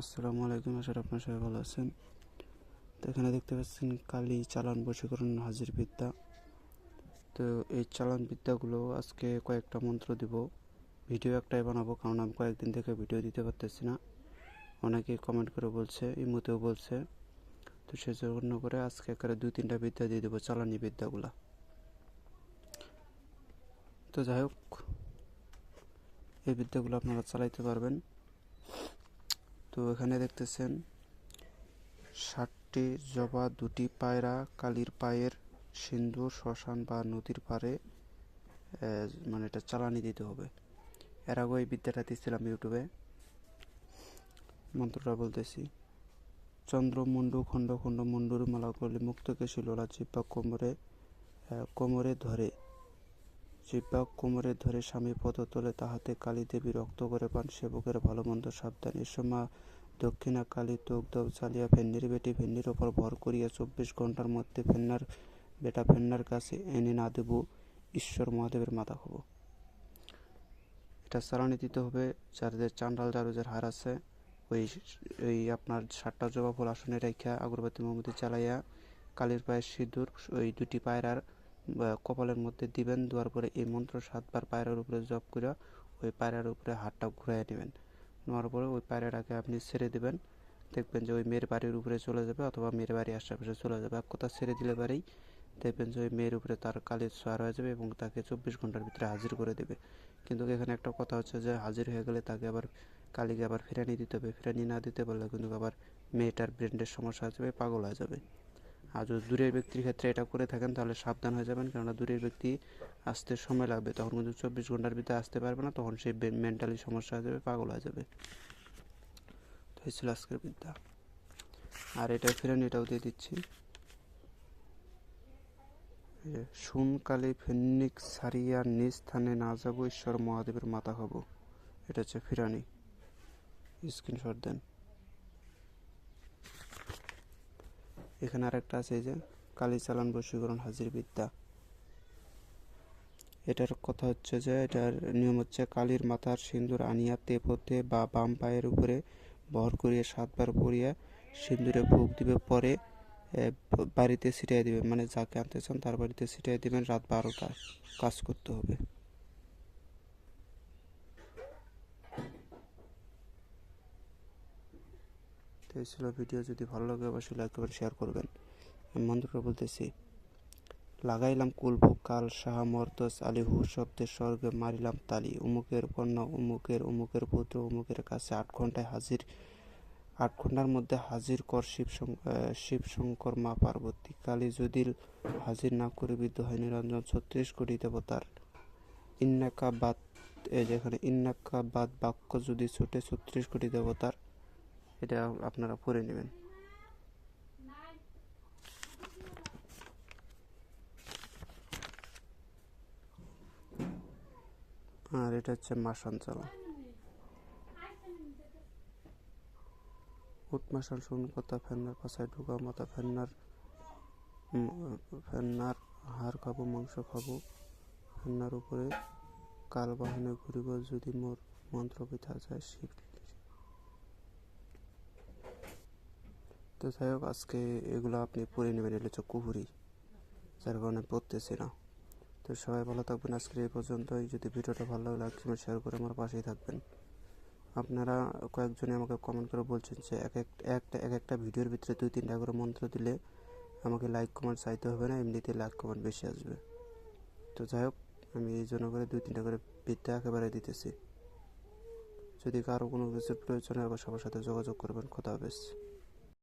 আসসালামু আলাইকুম, আশা করি আপনারা সবাই ভালো আছেন। তো এখানে দেখতে পাচ্ছেন কালি চালান বশীকরণ হাজির বিদ্যা। তো এই চালান বিদ্যাগুলো আজকে কয়েকটা মন্ত্র দিব। ভিডিও একটাই বানাবো, কারণ আমি কয়েকদিন থেকে ভিডিও দিতে পারতেছি না। অনেকেই কমেন্ট করে বলছে, ইমোতেও বলছে। তো সেজন্য করে আজকে একেবারে 2-3টা বিদ্যা দিয়ে দেবো, চালানি বিদ্যাগুলা। তো যাই হোক, এই বিদ্যাগুলো আপনারা চালাইতে পারবেন। তো এখানে দেখতেছেন 60টি জবা, 2টি পায়রা, কালির পায়ের সিন্দুর, শ্মশান বা নদীর পাড়ে, মানে এটা চালানি দিতে হবে। এর আগে এই বিদ্যাটা দিচ্ছিলাম ইউটিউবে। মন্ত্রটা বলতেছি: চন্দ্রমুন্ডু খণ্ড খণ্ড মুন্ডুর মালা করলে মুক্তকেশী লোলা জিব্বা কোমরে ধরে স্বামী পদ তোলে, তাহাতে কালী দেবী রক্ত করে পান, সেবকের ভালো মন্দ সাবধান। এসো মা দক্ষিণা কালী, তোক দব চালিয়া ফেন্নির বেটি ফেন্নির ওপর ভর করিয়া 24 ঘন্টার মধ্যে ফেন্নার বেটা ফেন্নার কাছে এনে না দেব, ঈশ্বর মহাদেবের মাথা খাবো। এটা চালানি দিতে হবে। যাদের চান্ডাল জারুজের হার আছে, ওই আপনার 7টা জবা ফুল আসনে রেখা আগরবাতি মোমবাতি জ্বালাইয়া কালীর পায়ের সিঁদুর ওই 2টি পায়রার কপালের মধ্যে দিবেন। দেওয়ার পরে এই মন্ত্র 7বার পায়রার উপরে জপ করে ওই পায়রার উপরে হাতটা ঘুরাইয়া নেবেন। নেওয়ার পরে ওই পায়রাটাকে আপনি ছেড়ে দেবেন। দেখবেন যে ওই মেয়ের বাড়ির উপরে চলে যাবে, অথবা মেয়ের বাড়ির আশেপাশে চলে যাবে। এক কথা ছেড়ে দিলে পারেই দেখবেন যে ওই মেয়ের উপরে তার কালির ছোঁয়া হয়ে যাবে এবং তাকে 24 ঘন্টার ভিতরে হাজির করে দেবে। কিন্তু এখানে একটা কথা হচ্ছে যে হাজির হয়ে গেলে তাকে আবার কালীকে আবার ফেরানি দিতে হবে। ফেরানি না দিতে পারলে কিন্তু আবার মেয়েটার ব্রেনের সমস্যা হয়ে যাবে, পাগল হয়ে যাবে। আর যদি দূরের ব্যক্তির ক্ষেত্রে এটা করে থাকেন তাহলে সাবধান হয়ে যাবেন, কেননা দূরের ব্যক্তি আসতে সময় লাগবে, তখন কিন্তু 24 ঘন্টার ভিতরে আসতে পারবে না, তখন সে মেন্টালি সমস্যা হয়ে যাবে, পাগল হয়ে যাবে। তো এই ছিল আজকের বিদ্যা। আর এটা ফেরানিটাও দিয়ে দিচ্ছি। শুন কালী ফেন্নিক সারিয়া নিজ স্থানে না যাবো, ঈশ্বর মহাদেবের মাথা খাবো। এটা হচ্ছে ফিরানি। স্ক্রিনশট দেন। এখানে আরেকটা আছে, এই যে কালী চালান বশীকরণ হাজির বিদ্যা। এটার কথা হচ্ছে যে এটার নিয়ম হচ্ছে কালীর মাথার সিন্দুর আনিয়া তেপোতে বা বাম পায়ের উপরে ভর করিয়া 7বার পরিয়া সিন্দুরে ফুঁক দিবে, পরে বাড়িতে ছিটিয়ে দিবে, মানে যাকে আনতে চান তার বাড়িতে ছিটিয়ে দিবেন। রাত 12টা কাজ করতে হবে। তো এই ছিল ভিডিও। যদি ভালো লাগে অবশ্যই লাইক করবেন, শেয়ার করবেন। আমি মন্ত্রটা বলতেছি: লাগাইলাম কুলভোগ কাল সাহা মর্তস আলী হু শব্দের স্বর্গে মারিলাম তালি, উমুকের কন্যা উমুকের পুত্র উমুকের কাছে 8 ঘন্টায় হাজির, 8 ঘন্টার মধ্যে হাজির কর শিবশঙ্কর মা পার্বতী। কালী যদি হাজির না করে বিদ্ধ হয় নিরঞ্জন 36 কোটি দেবতার। ইন্নাকাবাদ, যেখানে ইন্নাকাবাদ বাক্য যদি ছুটে 36 কোটি দেবতার। এটা আপনারা পড়ে নেবেন। আর এটা হচ্ছে মাসান চালা। উট মাসান শুন কথা, ফেন্নার পাশায় ঢুকা মাথা, ফেন্নার হাড় খাবো, মাংস খাবো, ফেন্নার উপরে কাল বাহনে ঘুরিব, যদি মোর মন্ত্র পিঠা যায় শিব। তো যাই হোক, আজকে এগুলো আপনি পড়ে নেবেন। এটা হচ্ছে কুহুরি, যার কারণে পড়তেছি না। তো সবাই ভালো থাকবেন। আজকের এই পর্যন্তই। যদি ভিডিওটা ভালো লাগে লাইক কমেন্ট শেয়ার করে আমার পাশেই থাকবেন। আপনারা কয়েকজনে আমাকে কমেন্ট করে বলছেন যে এক একটা ভিডিওর ভিতরে 2-3টা করে মন্ত্র দিলে আমাকে লাইক কমেন্ট চাইতে হবে না, এমনিতে লাইক কমেন্ট বেশি আসবে। তো যাই হোক, আমি এই জন্য করে 2-3টা করে বিদ্যা একেবারে দিতেছি। যদি কারো কোনো কিছুর প্রয়োজন হয় সবার সাথে যোগাযোগ করবেন। খোদা হাফেজ।